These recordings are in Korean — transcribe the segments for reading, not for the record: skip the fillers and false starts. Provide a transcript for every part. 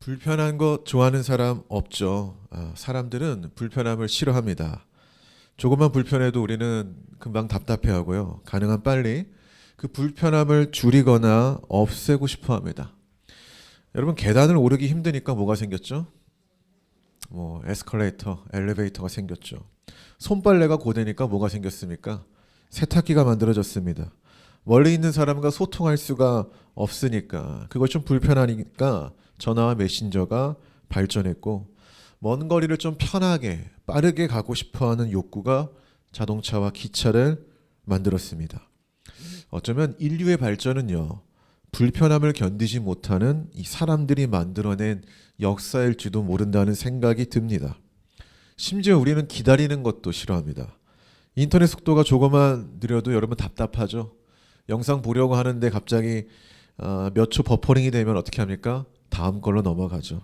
불편한 거 좋아하는 사람 없죠. 사람들은 불편함을 싫어합니다. 조금만 불편해도 우리는 금방 답답해하고요. 가능한 빨리 그 불편함을 줄이거나 없애고 싶어 합니다. 여러분 계단을 오르기 힘드니까 뭐가 생겼죠? 에스컬레이터, 엘리베이터가 생겼죠. 손빨래가 고되니까 뭐가 생겼습니까? 세탁기가 만들어졌습니다. 멀리 있는 사람과 소통할 수가 없으니까 그것 좀 불편하니까 전화와 메신저가 발전했고 먼 거리를 좀 편하게 빠르게 가고 싶어하는 욕구가 자동차와 기차를 만들었습니다. 어쩌면 인류의 발전은요 불편함을 견디지 못하는 이 사람들이 만들어낸 역사일지도 모른다는 생각이 듭니다. 심지어 우리는 기다리는 것도 싫어합니다. 인터넷 속도가 조금만 느려도 여러분 답답하죠. 영상 보려고 하는데 갑자기 몇 초 버퍼링이 되면 어떻게 합니까? 다음 걸로 넘어가죠.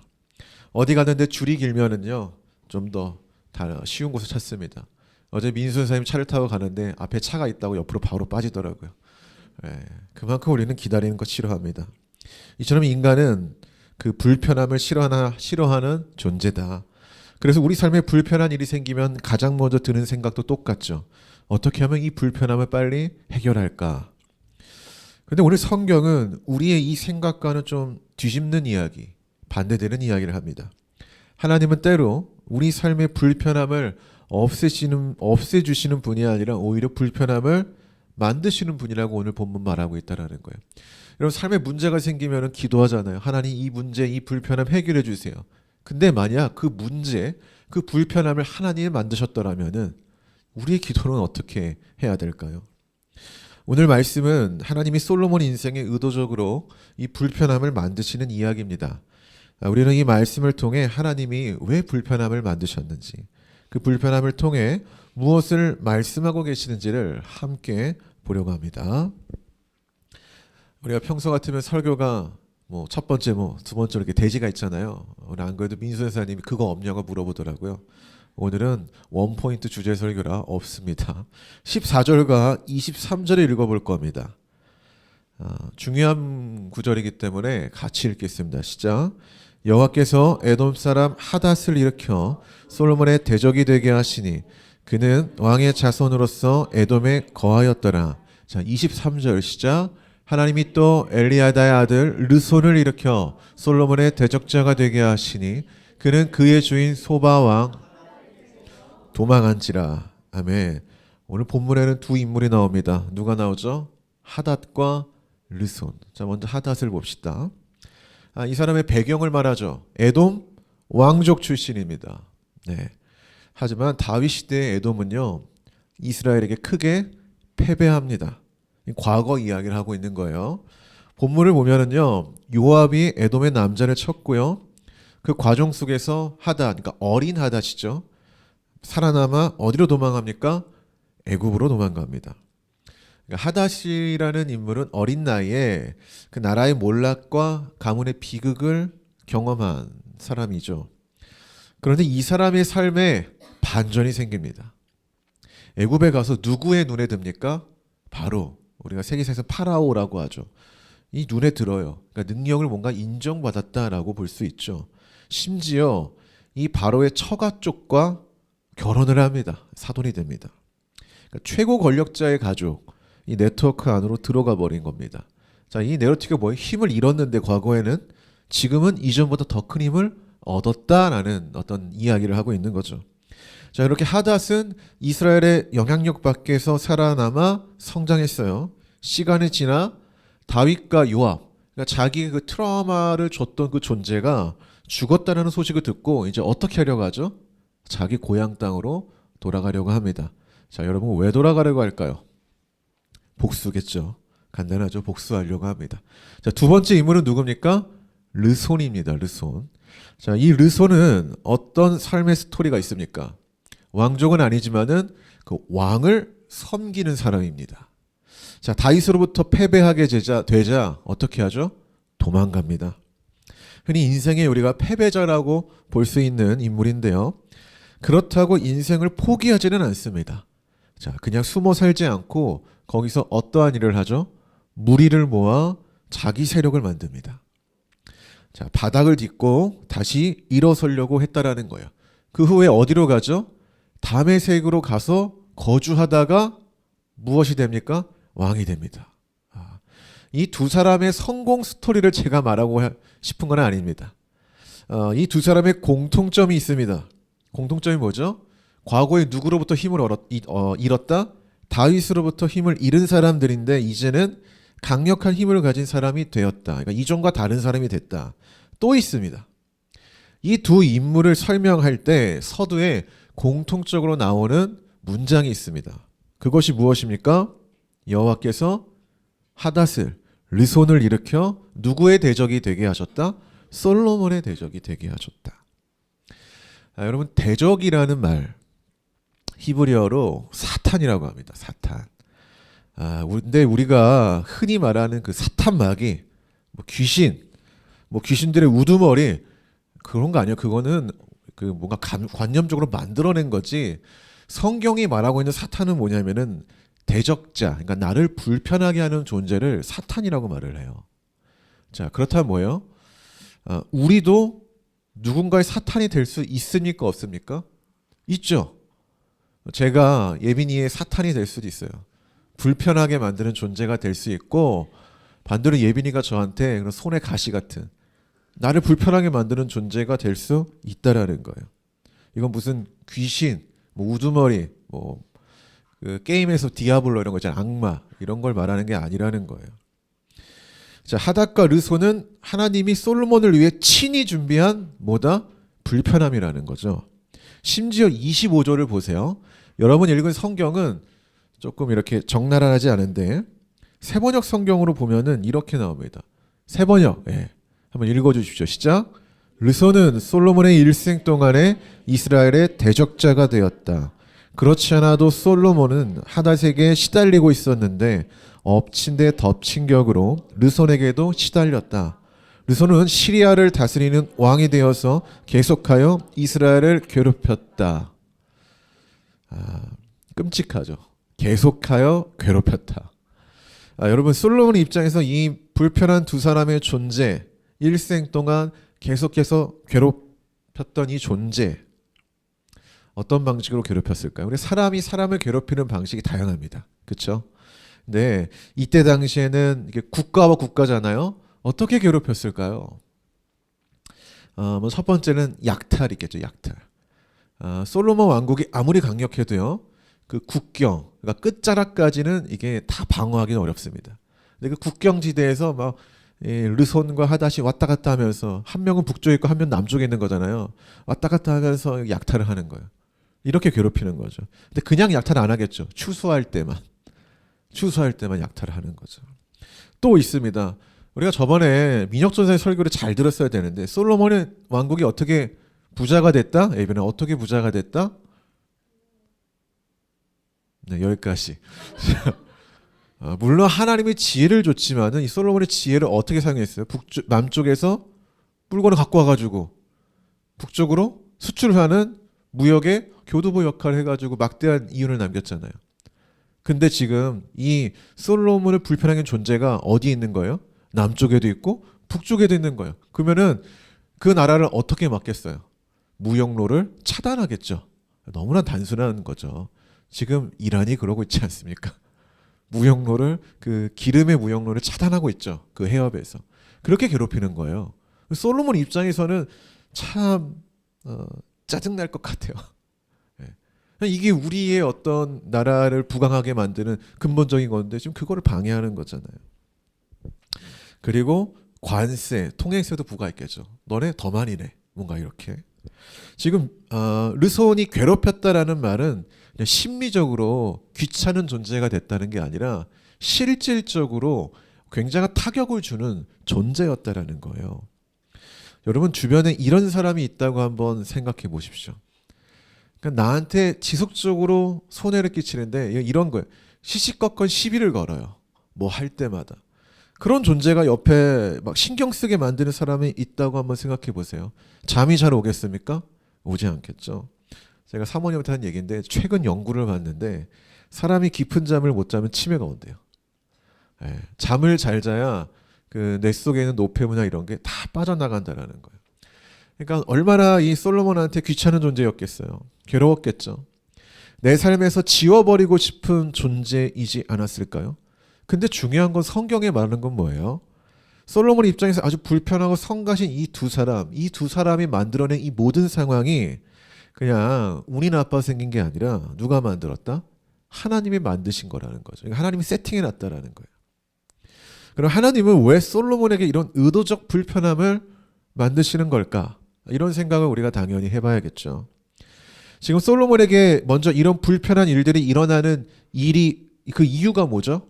어디 가는데 줄이 길면은요 좀 더 쉬운 곳을 찾습니다. 어제 민수 선생님 차를 타고 가는데 앞에 차가 있다고 옆으로 바로 빠지더라고요. 그만큼 우리는 기다리는 거 싫어합니다. 이처럼 인간은 그 불편함을 싫어하는 존재다. 그래서 우리 삶에 불편한 일이 생기면 가장 먼저 드는 생각도 똑같죠. 어떻게 하면 이 불편함을 빨리 해결할까? 근데 오늘 성경은 우리의 이 생각과는 좀 뒤집는 이야기, 반대되는 이야기를 합니다. 하나님은 때로 우리 삶의 불편함을 없애주시는 분이 아니라 오히려 불편함을 만드시는 분이라고 오늘 본문 말하고 있다는 거예요. 여러분 삶에 문제가 생기면 기도하잖아요. 하나님 이 문제, 이 불편함 해결해 주세요. 근데 만약 그 문제, 그 불편함을 하나님이 만드셨더라면은 우리의 기도는 어떻게 해야 될까요? 오늘 말씀은 하나님이 솔로몬 인생에 의도적으로 이 불편함을 만드시는 이야기입니다. 우리는 이 말씀을 통해 하나님이 왜 불편함을 만드셨는지, 그 불편함을 통해 무엇을 말씀하고 계시는지를 함께 보려고 합니다. 우리가 평소 같으면 설교가 첫 번째, 두 번째 이렇게 대지가 있잖아요. 오늘 안 그래도 민수 선생님이 그거 없냐고 물어보더라고요. 오늘은 원포인트 주제 설교라 없습니다. 14절과 23절을 읽어볼 겁니다. 중요한 구절이기 때문에 같이 읽겠습니다. 시작. 여호와께서 에돔 사람 하닷을 일으켜 솔로몬의 대적이 되게 하시니 그는 왕의 자손으로서 에돔에 거하였더라. 자, 23절 시작. 하나님이 또 엘리야다의 아들 르손을 일으켜 솔로몬의 대적자가 되게 하시니 그는 그의 주인 소바 왕 도망한지라. 아멘. 오늘 본문에는 두 인물이 나옵니다. 누가 나오죠? 하닷과 르손. 자, 먼저 하닷을 봅시다. 이 사람의 배경을 말하죠. 에돔 왕족 출신입니다. 네. 하지만 다윗 시대의 에돔은요 이스라엘에게 크게 패배합니다. 과거 이야기를 하고 있는 거예요. 본문을 보면은요 요압이 에돔의 남자를 쳤고요. 그 과정 속에서 하닷, 그러니까 어린 하닷이죠. 살아남아 어디로 도망합니까? 애굽으로 도망갑니다. 그러니까 하닷이라는 인물은 어린 나이에 그 나라의 몰락과 가문의 비극을 경험한 사람이죠. 그런데 이 사람의 삶에 반전이 생깁니다. 애굽에 가서 누구의 눈에 듭니까? 바로 우리가 세계사에서 파라오라고 하죠. 이 눈에 들어요. 그러니까 능력을 뭔가 인정받았다라고 볼 수 있죠. 심지어 이 바로의 처가 쪽과 결혼을 합니다. 사돈이 됩니다. 그러니까 최고 권력자의 가족, 이 네트워크 안으로 들어가 버린 겁니다. 자, 이 네트워크가 뭐예요? 힘을 잃었는데 과거에는 지금은 이전보다 더 큰 힘을 얻었다라는 어떤 이야기를 하고 있는 거죠. 자, 이렇게 하닷은 이스라엘의 영향력 밖에서 살아남아 성장했어요. 시간이 지나 다윗과 요압, 그러니까 자기의 그 트라우마를 줬던 그 존재가 죽었다는 소식을 듣고 이제 어떻게 하려고 하죠? 자기 고향 땅으로 돌아가려고 합니다. 자, 여러분 왜 돌아가려고 할까요? 복수겠죠. 간단하죠. 복수하려고 합니다. 자, 두 번째 인물은 누굽니까? 르손입니다. 르손. 자, 이 르손은 어떤 삶의 스토리가 있습니까? 왕족은 아니지만은 그 왕을 섬기는 사람입니다. 자, 다윗으로부터 패배하게 되자 어떻게 하죠? 도망갑니다. 흔히 인생에 우리가 패배자라고 볼 수 있는 인물인데요. 그렇다고 인생을 포기하지는 않습니다. 자, 그냥 숨어 살지 않고 거기서 어떠한 일을 하죠? 무리를 모아 자기 세력을 만듭니다. 자, 바닥을 딛고 다시 일어서려고 했다라는 거예요. 그 후에 어디로 가죠? 다메섹으로 가서 거주하다가 무엇이 됩니까? 왕이 됩니다. 이 두 사람의 성공 스토리를 제가 말하고 싶은 건 아닙니다. 이 두 사람의 공통점이 있습니다. 공통점이 뭐죠? 과거에 누구로부터 힘을 잃었다? 다윗으로부터 힘을 잃은 사람들인데 이제는 강력한 힘을 가진 사람이 되었다. 그러니까 이전과 다른 사람이 됐다. 또 있습니다. 이 두 인물을 설명할 때 서두에 공통적으로 나오는 문장이 있습니다. 그것이 무엇입니까? 여호와께서 하닷을 르손을 일으켜 누구의 대적이 되게 하셨다? 솔로몬의 대적이 되게 하셨다. 여러분, 대적이라는 말 히브리어로 사탄이라고 합니다. 사탄. 근데 우리가 흔히 말하는 그 사탄 마귀, 귀신, 귀신들의 우두머리 그런 거 아니에요. 그거는 그 뭔가 관념적으로 만들어낸 거지. 성경이 말하고 있는 사탄은 뭐냐면은 대적자, 그러니까 나를 불편하게 하는 존재를 사탄이라고 말을 해요. 자, 그렇다면 뭐예요? 우리도 누군가의 사탄이 될 수 있습니까? 없습니까? 있죠. 제가 예빈이의 사탄이 될 수도 있어요. 불편하게 만드는 존재가 될 수 있고, 반대로 예빈이가 저한테 그런 손의 가시 같은 나를 불편하게 만드는 존재가 될 수 있다라는 거예요. 이건 무슨 귀신, 우두머리, 그 게임에서 디아블로 이런 거 있잖아요. 악마 이런 걸 말하는 게 아니라는 거예요. 자, 하닷과 르손은 하나님이 솔로몬을 위해 친히 준비한 뭐다? 불편함이라는 거죠. 심지어 25절을 보세요. 여러분 읽은 성경은 조금 이렇게 적나라하지 않은데 세번역 성경으로 보면은 이렇게 나옵니다. 세번역, 한번 읽어주십시오. 시작. 르손은 솔로몬의 일생 동안에 이스라엘의 대적자가 되었다. 그렇지 않아도 솔로몬은 하닷에게 시달리고 있었는데 엎친 데 덮친 격으로 르손에게도 시달렸다. 르손은 시리아를 다스리는 왕이 되어서 계속하여 이스라엘을 괴롭혔다. 끔찍하죠. 계속하여 괴롭혔다. 여러분, 솔로몬 입장에서 이 불편한 두 사람의 존재, 일생 동안 계속해서 괴롭혔던 이 존재, 어떤 방식으로 괴롭혔을까요? 우리 사람이 사람을 괴롭히는 방식이 다양합니다. 그렇죠? 네, 이때 당시에는 이게 국가와 국가잖아요. 어떻게 괴롭혔을까요? 첫 번째는 약탈이겠죠. 약탈. 솔로몬 왕국이 아무리 강력해도요, 그 국경, 그러니까 끝자락까지는 이게 다 방어하기는 어렵습니다. 근데 그 국경지대에서 막 르손과 하닷이 왔다 갔다 하면서 한 명은 북쪽에 있고 한 명은 남쪽에 있는 거잖아요. 왔다 갔다 하면서 약탈을 하는 거예요. 이렇게 괴롭히는 거죠. 근데 그냥 약탈 안 하겠죠. 추수할 때만 약탈을 하는 거죠. 또 있습니다. 우리가 저번에 민혁전사의 설교를 잘 들었어야 되는데 솔로몬의 왕국이 어떻게 부자가 됐다? 에이비는 어떻게 부자가 됐다? 네, 여기까지. 물론 하나님의 지혜를 줬지만은 이 솔로몬의 지혜를 어떻게 사용했어요? 남쪽에서 물건을 갖고 와가지고 북쪽으로 수출하는 무역의 교두보 역할을 해가지고 막대한 이윤을 남겼잖아요. 근데 지금 이 솔로몬을 불편하게 하는 존재가 어디에 있는 거예요? 남쪽에도 있고 북쪽에도 있는 거예요. 그러면은 그 나라를 어떻게 막겠어요? 무역로를 차단하겠죠. 너무나 단순한 거죠. 지금 이란이 그러고 있지 않습니까? 무역로를, 그 기름의 무역로를 차단하고 있죠. 그 해협에서. 그렇게 괴롭히는 거예요. 솔로몬 입장에서는 참 짜증날 것 같아요. 이게 우리의 어떤 나라를 부강하게 만드는 근본적인 건데 지금 그거를 방해하는 거잖아요. 그리고 관세, 통행세도 부과했겠죠. 너네 더 많이 내. 뭔가 이렇게. 지금 르손이 괴롭혔다라는 말은 그냥 심리적으로 귀찮은 존재가 됐다는 게 아니라 실질적으로 굉장한 타격을 주는 존재였다라는 거예요. 여러분 주변에 이런 사람이 있다고 한번 생각해 보십시오. 그러니까 나한테 지속적으로 손해를 끼치는데 이런 거예요. 시시껄껄 시비를 걸어요. 뭐 할 때마다. 그런 존재가 옆에 막 신경 쓰게 만드는 사람이 있다고 한번 생각해 보세요. 잠이 잘 오겠습니까? 오지 않겠죠. 제가 사모님한테 한 얘기인데 최근 연구를 봤는데 사람이 깊은 잠을 못 자면 치매가 온대요. 잠을 잘 자야 그 뇌 속에 있는 노폐물이나 이런 게 다 빠져나간다라는 거예요. 그러니까 얼마나 이 솔로몬한테 귀찮은 존재였겠어요. 괴로웠겠죠. 내 삶에서 지워버리고 싶은 존재이지 않았을까요? 근데 중요한 건 성경에 말하는 건 뭐예요? 솔로몬 입장에서 아주 불편하고 성가신 이 두 사람이 만들어낸 이 모든 상황이 그냥 운이 나빠서 생긴 게 아니라 누가 만들었다? 하나님이 만드신 거라는 거죠. 그러니까 하나님이 세팅해 놨다라는 거예요. 그럼 하나님은 왜 솔로몬에게 이런 의도적 불편함을 만드시는 걸까? 이런 생각을 우리가 당연히 해봐야겠죠. 지금 솔로몬에게 먼저 이런 불편한 일들이 일어나는 그 이유가 뭐죠?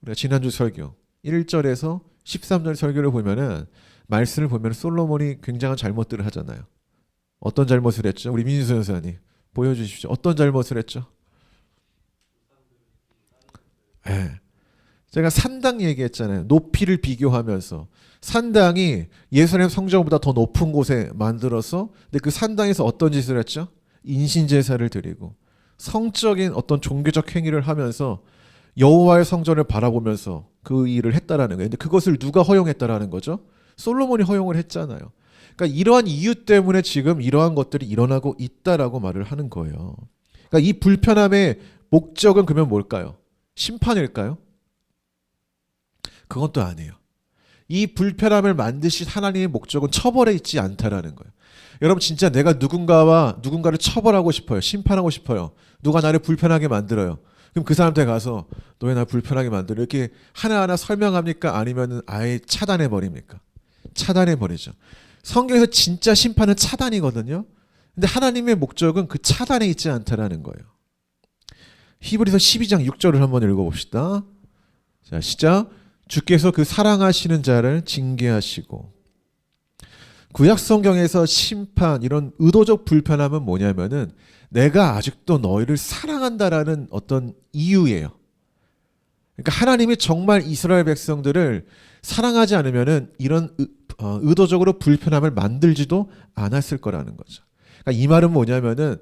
우리가 지난주 설교 1절에서 13절 설교를 보면은 말씀을 보면 솔로몬이 굉장한 잘못들을 하잖아요. 어떤 잘못을 했죠? 우리 민수 여사님 보여주십시오. 어떤 잘못을 했죠? 네. 제가 산당 얘기했잖아요. 높이를 비교하면서 산당이 예루살렘 성전보다 더 높은 곳에 만들어서 근데 그 산당에서 어떤 짓을 했죠? 인신제사를 드리고 성적인 어떤 종교적 행위를 하면서 여호와의 성전을 바라보면서 그 일을 했다라는 거예요. 근데 그것을 누가 허용했다라는 거죠? 솔로몬이 허용을 했잖아요. 그러니까 이러한 이유 때문에 지금 이러한 것들이 일어나고 있다라고 말을 하는 거예요. 그러니까 이 불편함의 목적은 그러면 뭘까요? 심판일까요? 그건 또 아니에요. 이 불편함을 만드신 하나님의 목적은 처벌에 있지 않다라는 거예요. 여러분 진짜 내가 누군가를 처벌하고 싶어요. 심판하고 싶어요. 누가 나를 불편하게 만들어요. 그럼 그 사람한테 가서 너 왜 나 불편하게 만들어? 이렇게 하나하나 설명합니까? 아니면 아예 차단해 버립니까? 차단해 버리죠. 성경에서 진짜 심판은 차단이거든요. 근데 하나님의 목적은 그 차단에 있지 않다라는 거예요. 히브리서 12장 6절을 한번 읽어봅시다. 자, 시작. 주께서 그 사랑하시는 자를 징계하시고. 구약 성경에서 심판 이런 의도적 불편함은 뭐냐면은 내가 아직도 너희를 사랑한다라는 어떤 이유예요. 그러니까 하나님이 정말 이스라엘 백성들을 사랑하지 않으면은 이런 의도적으로 불편함을 만들지도 않았을 거라는 거죠. 그러니까 이 말은 뭐냐면은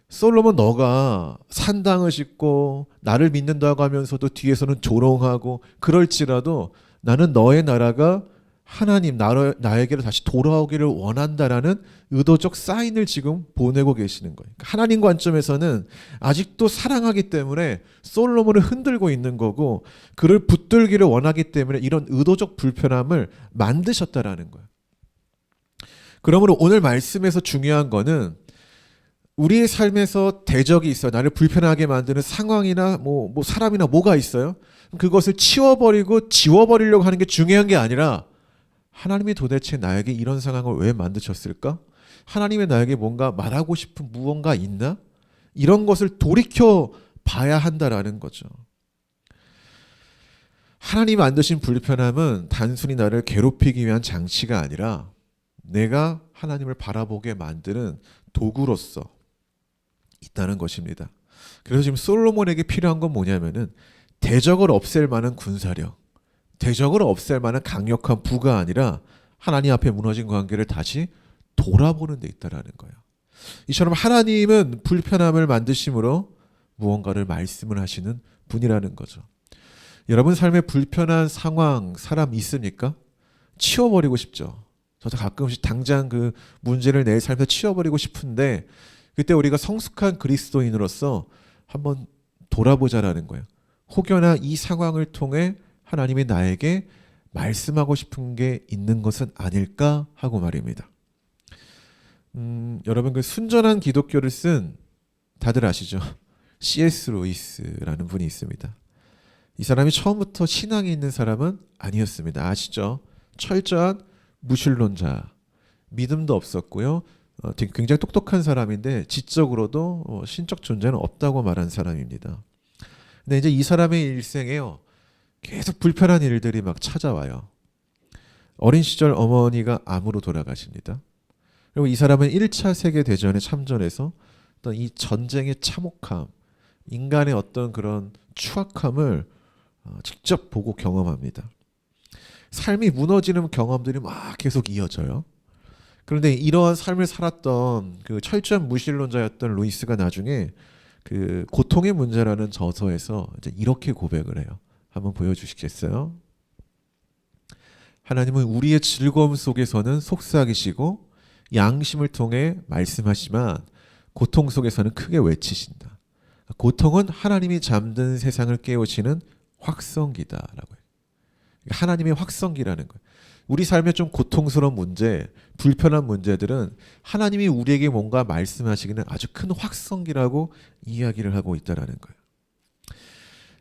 솔로몬 너가 산당을 짓고 나를 믿는다고 하면서도 뒤에서는 조롱하고 그럴지라도 나는 너의 나라가 하나님 나에게로 다시 돌아오기를 원한다라는 의도적 사인을 지금 보내고 계시는 거예요. 그러니까 하나님 관점에서는 아직도 사랑하기 때문에 솔로몬을 흔들고 있는 거고 그를 붙들기를 원하기 때문에 이런 의도적 불편함을 만드셨다라는 거예요. 그러므로 오늘 말씀에서 중요한 거는 우리의 삶에서 대적이 있어요. 나를 불편하게 만드는 상황이나 뭐 사람이나 뭐가 있어요. 그것을 지워버리려고 하는 게 중요한 게 아니라 하나님이 도대체 나에게 이런 상황을 왜 만드셨을까? 하나님이 나에게 뭔가 말하고 싶은 무언가 있나? 이런 것을 돌이켜 봐야 한다라는 거죠. 하나님이 만드신 불편함은 단순히 나를 괴롭히기 위한 장치가 아니라 내가 하나님을 바라보게 만드는 도구로서 있다는 것입니다. 그래서 지금 솔로몬에게 필요한 건 뭐냐면은 대적을 없앨 만한 군사력, 대적을 없앨 만한 강력한 부가 아니라 하나님 앞에 무너진 관계를 다시 돌아보는 데 있다라는 거예요. 이처럼 하나님은 불편함을 만드심으로 무언가를 말씀을 하시는 분이라는 거죠. 여러분 삶에 불편한 상황, 사람 있습니까? 치워버리고 싶죠. 저도 가끔씩 당장 그 문제를 내 삶에서 치워버리고 싶은데 그때 우리가 성숙한 그리스도인으로서 한번 돌아보자라는 거예요. 혹여나 이 상황을 통해 하나님이 나에게 말씀하고 싶은 게 있는 것은 아닐까 하고 말입니다. 여러분 그 순전한 기독교를 쓴 다들 아시죠? C.S. 루이스라는 분이 있습니다. 이 사람이 처음부터 신앙이 있는 사람은 아니었습니다. 아시죠? 철저한 무신론자, 믿음도 없었고요. 되게 굉장히 똑똑한 사람인데 지적으로도 신적 존재는 없다고 말한 사람입니다. 근데 이제 이 사람의 일생에요. 계속 불편한 일들이 막 찾아와요. 어린 시절 어머니가 암으로 돌아가십니다. 그리고 이 사람은 1차 세계대전에 참전해서 어떤 이 전쟁의 참혹함, 인간의 어떤 그런 추악함을 직접 보고 경험합니다. 삶이 무너지는 경험들이 막 계속 이어져요. 그런데 이러한 삶을 살았던 그 철저한 무신론자였던 루이스가 나중에 그 고통의 문제라는 저서에서 이제 이렇게 고백을 해요. 한번 보여주시겠어요? 하나님은 우리의 즐거움 속에서는 속삭이시고 양심을 통해 말씀하시지만 고통 속에서는 크게 외치신다. 고통은 하나님이 잠든 세상을 깨우치는 확성기다라고 해요. 하나님의 확성기라는 거예요. 우리 삶에 좀 고통스러운 문제, 불편한 문제들은 하나님이 우리에게 뭔가 말씀하시기는 아주 큰 확성기라고 이야기를 하고 있다라는 거예요.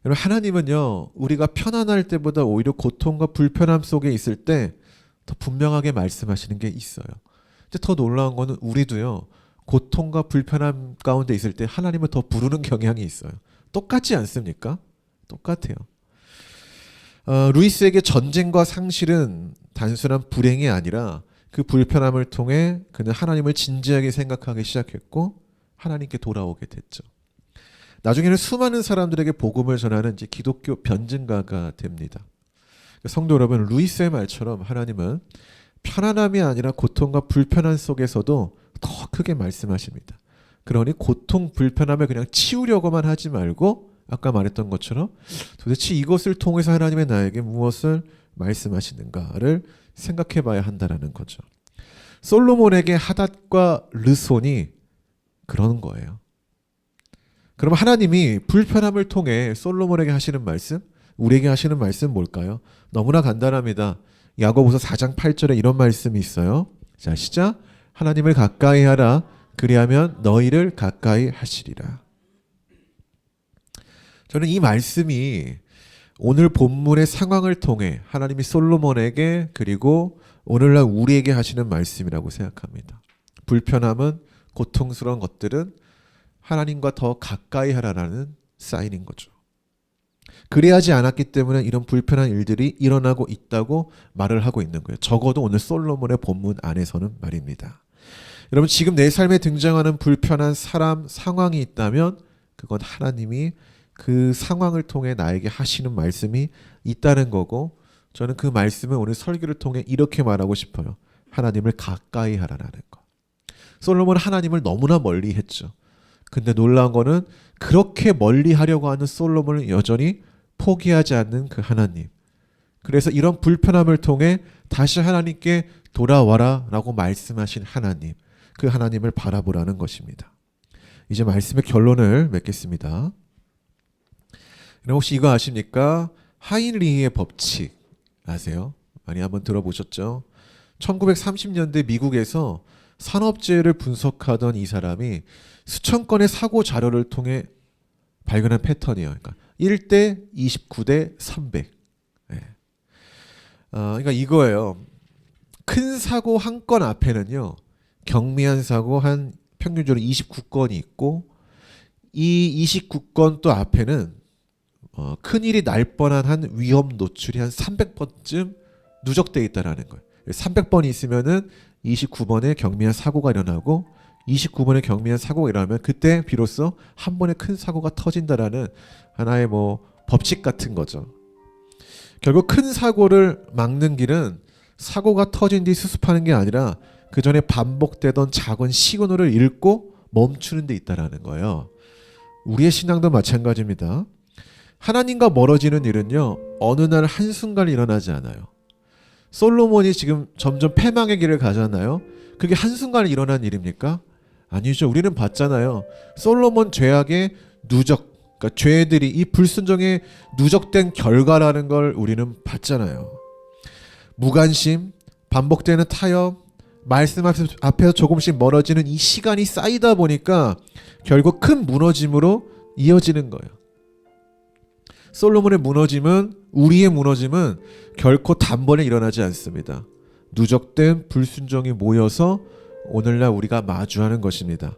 여러분, 하나님은요, 우리가 편안할 때보다 오히려 고통과 불편함 속에 있을 때 더 분명하게 말씀하시는 게 있어요. 근데 더 놀라운 거는 우리도요, 고통과 불편함 가운데 있을 때 하나님을 더 부르는 경향이 있어요. 똑같지 않습니까? 똑같아요. 루이스에게 전쟁과 상실은 단순한 불행이 아니라 그 불편함을 통해 그는 하나님을 진지하게 생각하기 시작했고 하나님께 돌아오게 됐죠. 나중에는 수많은 사람들에게 복음을 전하는 이제 기독교 변증가가 됩니다. 성도 여러분, 루이스의 말처럼 하나님은 편안함이 아니라 고통과 불편함 속에서도 더 크게 말씀하십니다. 그러니 고통, 불편함을 그냥 치우려고만 하지 말고 아까 말했던 것처럼 도대체 이것을 통해서 하나님의 나에게 무엇을 말씀하시는가를 생각해 봐야 한다는 거죠. 솔로몬에게 하닷과 르손이 그런 거예요. 그럼 하나님이 불편함을 통해 솔로몬에게 하시는 말씀, 우리에게 하시는 말씀 뭘까요? 너무나 간단합니다. 야고보서 4장 8절에 이런 말씀이 있어요. 자, 시작. 하나님을 가까이 하라. 그리하면 너희를 가까이 하시리라. 저는 이 말씀이 오늘 본문의 상황을 통해 하나님이 솔로몬에게 그리고 오늘날 우리에게 하시는 말씀이라고 생각합니다. 불편함은, 고통스러운 것들은 하나님과 더 가까이 하라라는 사인인 거죠. 그래야지 않았기 때문에 이런 불편한 일들이 일어나고 있다고 말을 하고 있는 거예요. 적어도 오늘 솔로몬의 본문 안에서는 말입니다. 여러분, 지금 내 삶에 등장하는 불편한 사람, 상황이 있다면 그건 하나님이 그 상황을 통해 나에게 하시는 말씀이 있다는 거고, 저는 그 말씀을 오늘 설교를 통해 이렇게 말하고 싶어요. 하나님을 가까이 하라는 거. 솔로몬은 하나님을 너무나 멀리 했죠. 근데 놀라운 거는 그렇게 멀리 하려고 하는 솔로몬을 여전히 포기하지 않는 그 하나님. 그래서 이런 불편함을 통해 다시 하나님께 돌아와라 라고 말씀하신 하나님. 그 하나님을 바라보라는 것입니다. 이제 말씀의 결론을 맺겠습니다. 혹시 이거 아십니까? 하인리히의 법칙 아세요? 많이 한번 들어보셨죠? 1930년대 미국에서 산업재해를 분석하던 이 사람이 수천 건의 사고 자료를 통해 발견한 패턴이에요. 그러니까 1대 29대 300. 네. 그러니까 이거예요. 큰 사고 한 건 앞에는요, 경미한 사고 한 평균적으로 29건이 있고, 이 29건 또 앞에는 큰일이 날 뻔한 한 위험 노출이 한 300번쯤 누적되어 있다는 거예요. 300번이 있으면은 29번에 경미한 사고가 일어나고 29번에 경미한 사고가 일어나면 그때 비로소 한 번에 큰 사고가 터진다라는 하나의 법칙 같은 거죠. 결국 큰 사고를 막는 길은 사고가 터진 뒤 수습하는 게 아니라 그 전에 반복되던 작은 시그널을 읽고 멈추는 데 있다라는 거예요. 우리의 신앙도 마찬가지입니다. 하나님과 멀어지는 일은요, 어느 날 한순간 일어나지 않아요. 솔로몬이 지금 점점 패망의 길을 가잖아요. 그게 한순간에 일어난 일입니까? 아니죠. 우리는 봤잖아요. 솔로몬 죄악의 누적, 그러니까 죄들이 이 불순종에 누적된 결과라는 걸 우리는 봤잖아요. 무관심, 반복되는 타협, 말씀 앞에서 조금씩 멀어지는 이 시간이 쌓이다 보니까 결국 큰 무너짐으로 이어지는 거예요. 솔로몬의 무너짐은, 우리의 무너짐은 결코 단번에 일어나지 않습니다. 누적된 불순종이 모여서 오늘날 우리가 마주하는 것입니다.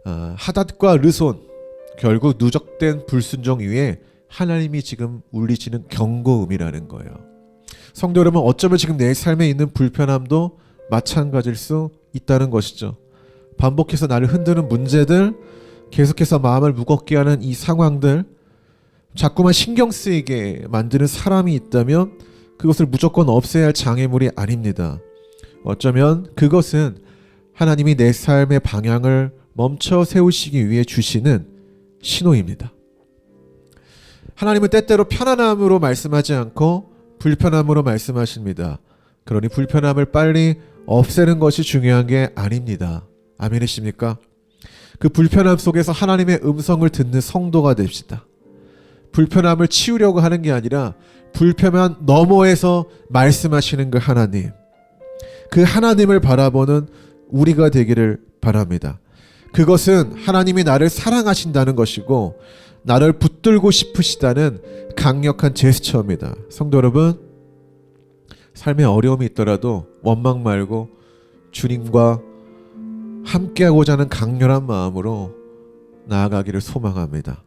하닷과 르손, 결국 누적된 불순종 위에 하나님이 지금 울리시는 경고음이라는 거예요. 성도 여러분, 어쩌면 지금 내 삶에 있는 불편함도 마찬가지일 수 있다는 것이죠. 반복해서 나를 흔드는 문제들, 계속해서 마음을 무겁게 하는 이 상황들, 자꾸만 신경 쓰이게 만드는 사람이 있다면 그것을 무조건 없애야 할 장애물이 아닙니다. 어쩌면 그것은 하나님이 내 삶의 방향을 멈춰 세우시기 위해 주시는 신호입니다. 하나님은 때때로 편안함으로 말씀하지 않고 불편함으로 말씀하십니다. 그러니 불편함을 빨리 없애는 것이 중요한 게 아닙니다. 아멘이십니까? 그 불편함 속에서 하나님의 음성을 듣는 성도가 됩시다. 불편함을 치우려고 하는 게 아니라 불편함 너머에서 말씀하시는 그 하나님, 그 하나님을 바라보는 우리가 되기를 바랍니다. 그것은 하나님이 나를 사랑하신다는 것이고 나를 붙들고 싶으시다는 강력한 제스처입니다. 성도 여러분, 삶에 어려움이 있더라도 원망 말고 주님과 함께하고자 하는 강렬한 마음으로 나아가기를 소망합니다.